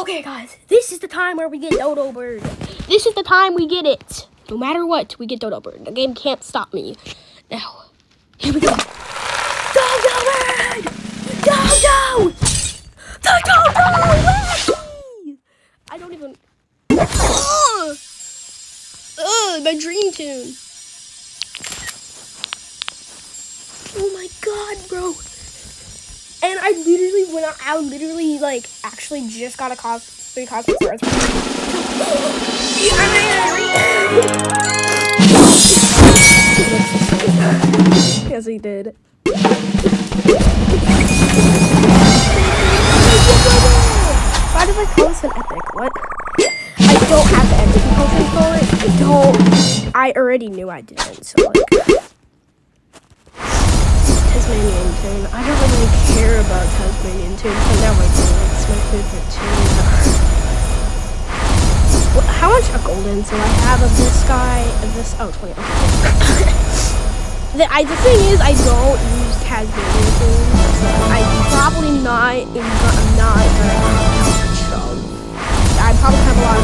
Okay, guys, this is the time where we get Dodo Bird. This is the time we get it. No matter what, we get Dodo Bird. The game can't stop me. Now, here we go. Dodo Bird! Dodo! The Dodo! I don't even... my dream tune. Oh my god, bro. And I literally, like, actually just got a 3 cosmic stars. Yes, he did. Why did I call this an epic? What? I don't have the entity potions for it. I already knew I didn't, so, like... Tasmanian tune. I don't really care about Tasmanian tunes, but now I do. It's my favorite tune. Well, how much golden do I have of this guy? Of this? Oh, 20. Okay. The thing is, I don't use Tasmanian tunes, so I'm probably not gonna I probably have a lot of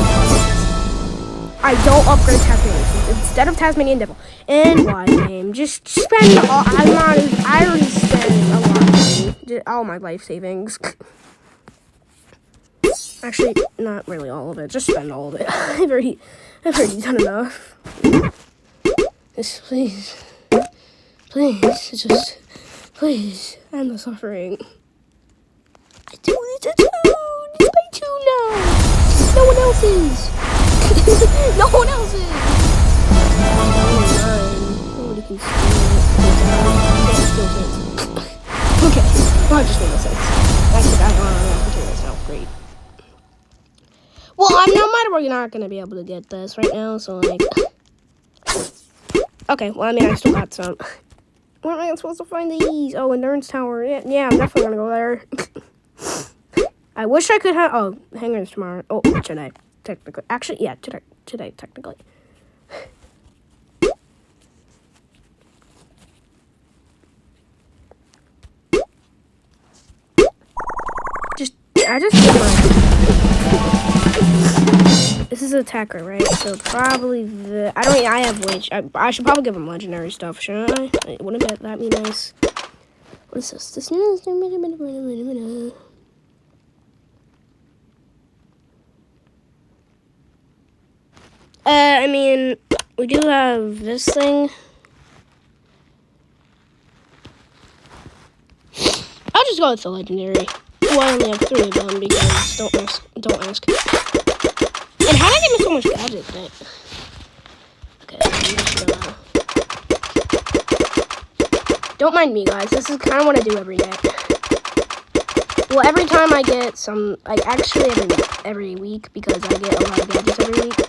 I don't upgrade Tasmanian tunes instead of Tasmanian Devil. And why game? Just spend all. I already spent a lot of money. All my life savings. Actually, not really all of it. Just spend all of it. I've already done enough. Just please, please end the suffering. I do need a tune. It's my tune now. No one else is. No one else is. Nobody can steal it. Okay. Well, it just made no sense. Actually, I don't know if it's now. Great. Well, no matter what, you're not going to be able to get this right now, so, like... Okay, well, I mean, I still got some. Where am I supposed to find these? Oh, Endurance Tower. Yeah, I'm definitely going to go there. I wish I could have... Oh, hangars tomorrow. Oh, today, technically. Actually, yeah, today, technically. I just did mine. This is attacker, right? So probably the... I have wage. I should probably give him legendary stuff, shouldn't I? Wait, wouldn't that be nice? What is this? I mean, we do have this thing. I'll just go with the legendary. Well, I only have 3 of them because don't ask. And how did I get so much gadget thing? Okay, I'm just gonna... Don't mind me, guys. This is kind of what I do every day. Well, every time I get some, like, actually every week, because I get a lot of gadgets every week.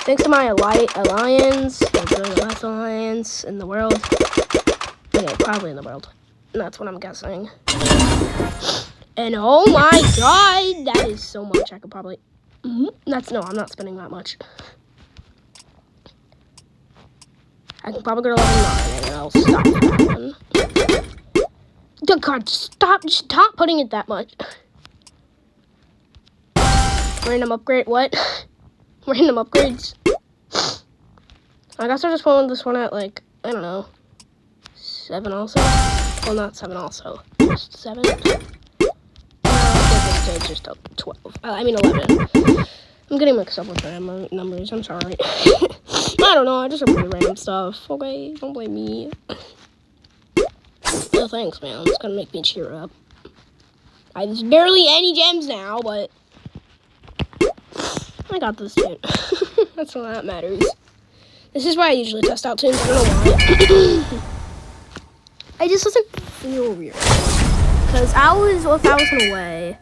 Thanks to my alliance, it's the best alliance in the world. Okay, probably in the world. And that's what I'm guessing. And oh my god, that is so much. I could probably... No, I'm not spending that much. I can probably go to level 9 and I'll stop that one. Oh god, stop putting it that much. Random upgrade, what? Random upgrades. I guess I'll just put this one at, like, I don't know, 7 also. Well, not 7 also, just 7. It's just 12. I mean 11. I'm getting mixed up with random numbers. I'm sorry. I don't know. I just upgrade random stuff. Okay, don't blame me. No thanks, man. It's gonna make me cheer up. There's barely any gems now, but I got this tune. That's all that matters. This is why I usually test out tunes. I don't know why. I just doesn't feel weird. Because if I was away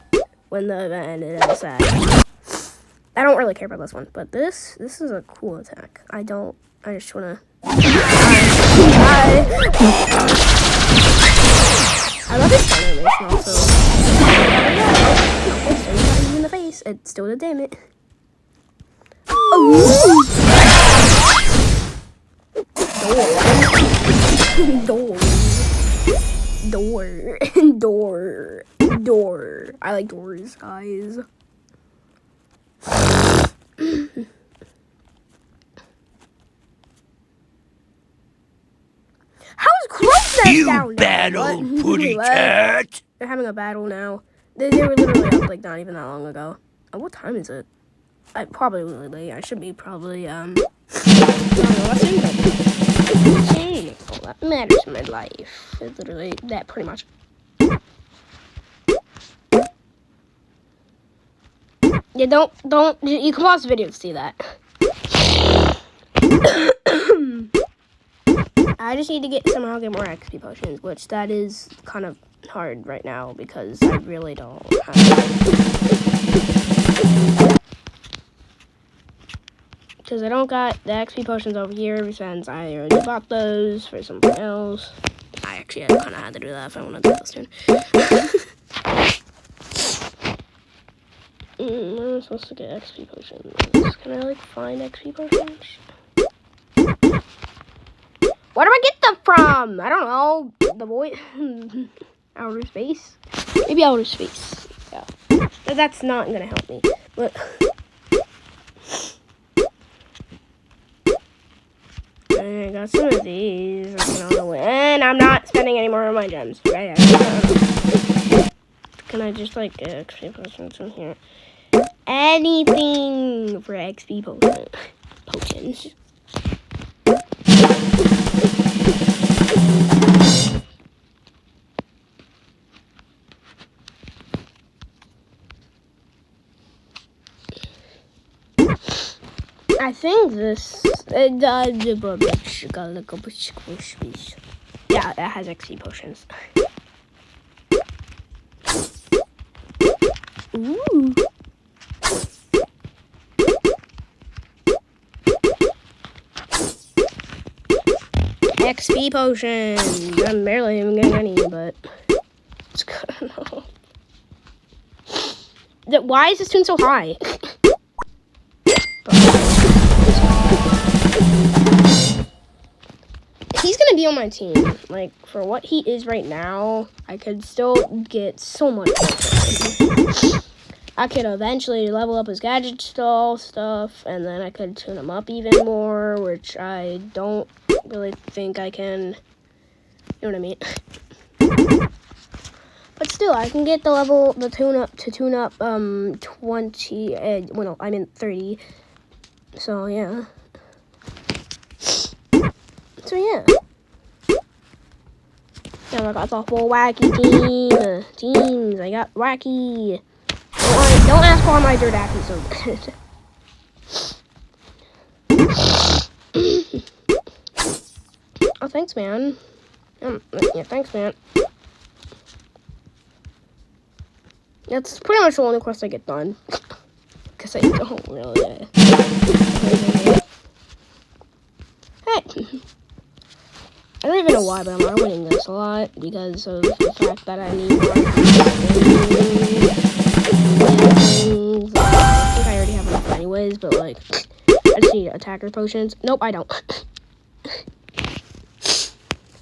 when the event ended, I was sad. I don't really care about this one, but this is a cool attack. I just wanna... I love this animation also. It's in the face. It still did, damn it. Oh! Door. I like doors, guys. How's Crow's Nest You down bad now? old putty cat! They're having a battle now. They were literally up like not even that long ago. Oh, what time is it? I probably really late. I should be probably I don't know what's in it. All that matters in my life. It's literally that pretty much. Yeah, don't you can pause the video to see that. I just need to somehow get more XP potions, which that is kind of hard right now because I really don't have because I don't got the XP potions over here since I already bought those for something else. I actually kind of had to do that if I want to do this soon. Where am I supposed to get XP potions? Can I like find XP potions? Where do I get them from? I don't know. The void, outer space. Maybe outer space. Yeah, but that's not gonna help me. But I got some of these. And I'm not spending any more of my gems. Right? Can I just like get XP potions in here? Anything for XP potions. I think this yeah, it has XP potions. Ooh. XP potions. I'm barely even getting any, but it's good enough. Why is this tune so high? He's gonna be on my team. Like, for what he is right now, I could still get so much better. I could eventually level up his gadget stuff, and then I could tune him up even more, which I don't really think I can. You know what I mean? But still, I can get the tune up 20. Well, no, I meant 30. So yeah. So yeah. Now I got the full wacky teams. I got wacky. Don't ask why my dirt app is so good. Oh, thanks, man. Yeah, thanks, man. That's pretty much the only quest I get done. Because I don't really... Hey! I don't even know why, but I'm winning this a lot because of the fact that I need more things. I think I already have enough anyways, but like, I just need attacker potions. Nope, I don't.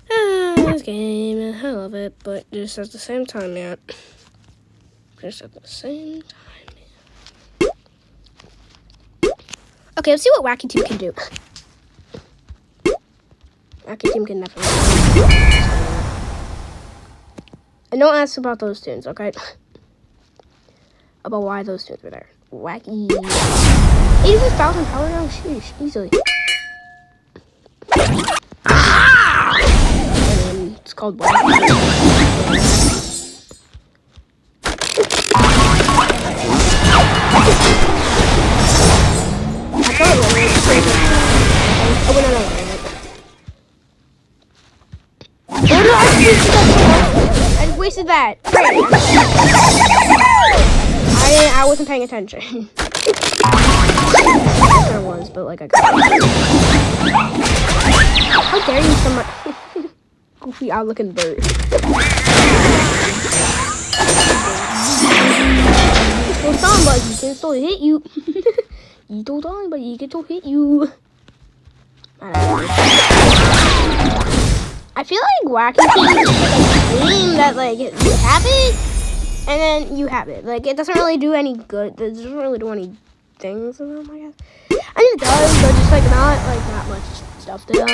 This game, I love it, but just at the same time, man. Just at the same time, man. Okay, let's see what Wacky Team can do. Wacky Team can definitely. And don't ask about those tunes, okay? About why those tunes were there. Wacky. 86,000 power down, sheesh, easily. And it's called Wacky. I just wasted that. I wasn't paying attention. I was, but like I got it. How dare you somebody goofy out looking bird. Still sound but he can still hit you. You don't die, but he can still hit you. I feel like Wacky Team is just like a game that like you have it and then you have it. Like it doesn't really do any good. It doesn't really do any things in them, I guess. I mean, it does, but just, like, not, like, that much stuff to them.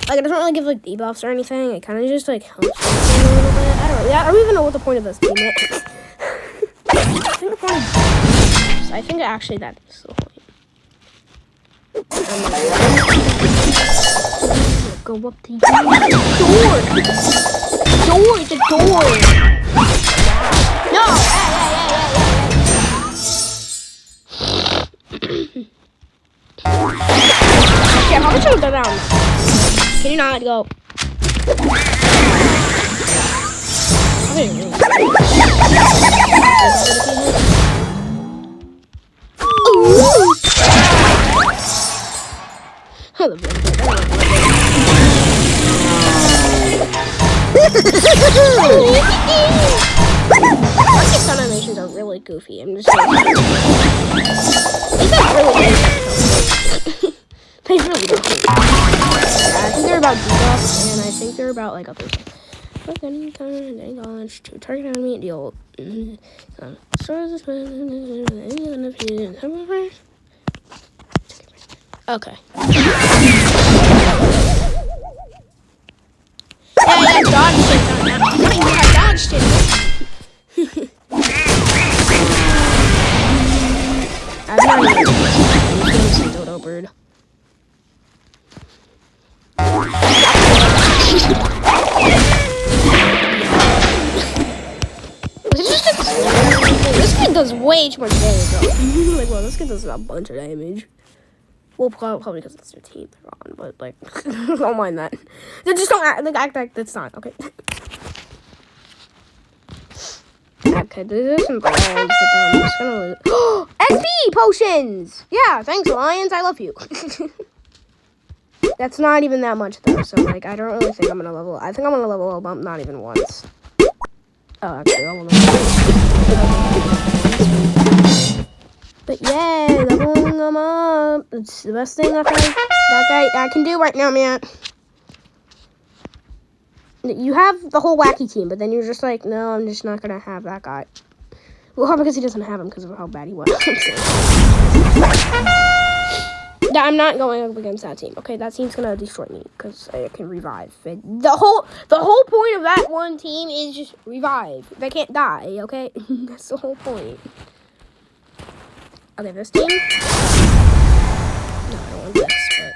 Like, it doesn't really give, like, debuffs or anything. It kind of just, like, helps them a little bit. I don't even know what the point of this team is. I think the point is, I think actually that is the point. I'm gonna go up to you. Door! Door! It's a door! No! Yeah, how much will go down? Can you not go? Lucky stun animations are really goofy. I'm just saying. These are really goofy. They really don't. I think they're about debuffs, and I think they're about like other stuff. Any knowledge to target enemy deal. Okay. Yeah, dodge shit on now. I dodged it. I'm not even dodo bird. This kid does way too much damage. Like, well, this kid does a bunch of damage. Well, probably because it's your team they're on, but like, don't mind that. They just don't act like that's not okay. Okay, this is some balls, but I'm just gonna lose. XP potions! Yeah, thanks, Lions. I love you. That's not even that much though, so like, I don't really think I'm gonna level. I think I'm gonna level up, not even once. Oh, actually, I will level. But yeah, leveling them up. It's the best thing I can do right now, man. You have the whole wacky team, but then you're just like, no, I'm just not gonna have that guy. Well, because he doesn't have him because of how bad he was. I'm not going up against that team. Okay, that team's gonna destroy me because I can revive. The whole point of that one team is just revive. They can't die. Okay, that's the whole point. Okay, this team. No, I don't want this, but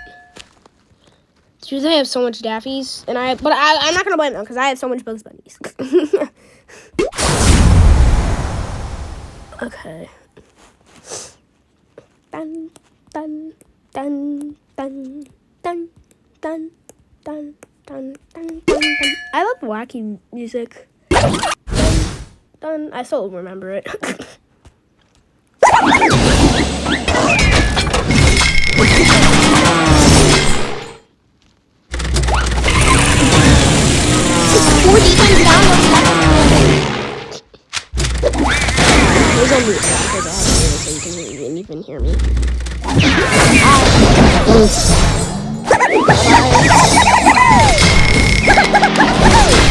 it's because I have so much Daffies, and I'm not gonna blame them because I have so much Bugs Bunnies. Okay. Dun dun dun dun dun dun dun dun dun dun. I love wacky music. Dun dun. I still remember it. There's only because I have to so you can even hear me.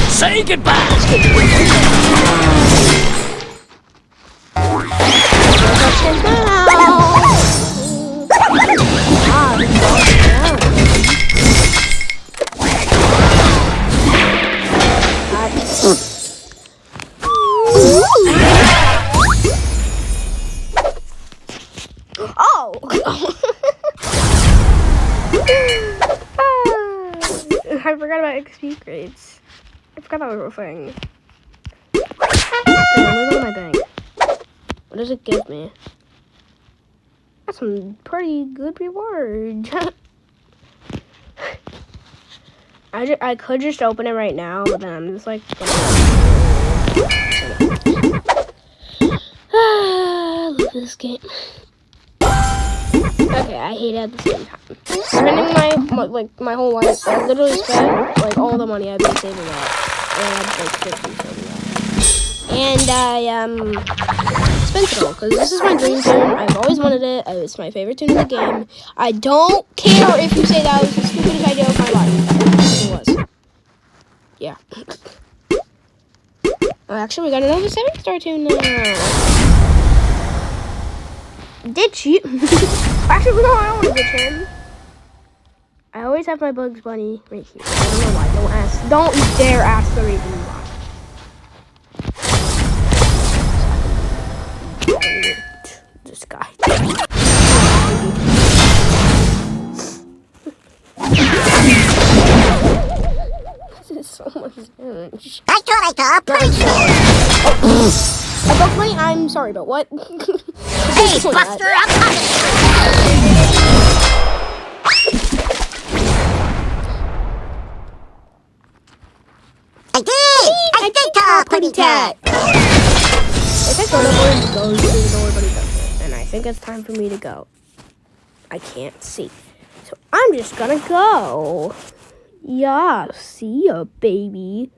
Say goodbye. Oh! I forgot about XP grades. I forgot that was a thing. Wait, let me look at my bank. What does it give me? That's some pretty good reward. I could just open it right now, but then I'm just like... I love this game. Okay, I hate it at the same time. Spending my whole life, I literally spent like all the money I've been saving up, and like 50 saving up. And I spent it all because this is my dream tune. I've always wanted it. It's my favorite tune in the game. I don't care if you say that was the stupidest idea of my life. It was. Yeah. Actually, we got another 7-star tune now. Ditch you. Actually, no, I don't want to ditch him. I always have my Bugs Bunny right here. I don't know why. Don't ask. Don't dare ask the reason why. This guy. This is so much damage. I thought I got pretty Bugs Bunny, I'm sorry, but what? Hey, Buster, I'm coming! I did call Pretty Tat! I think nobody goes to nobody does it, and I think it's time for me to go. I can't see. So I'm just gonna go. Yeah, see ya, baby.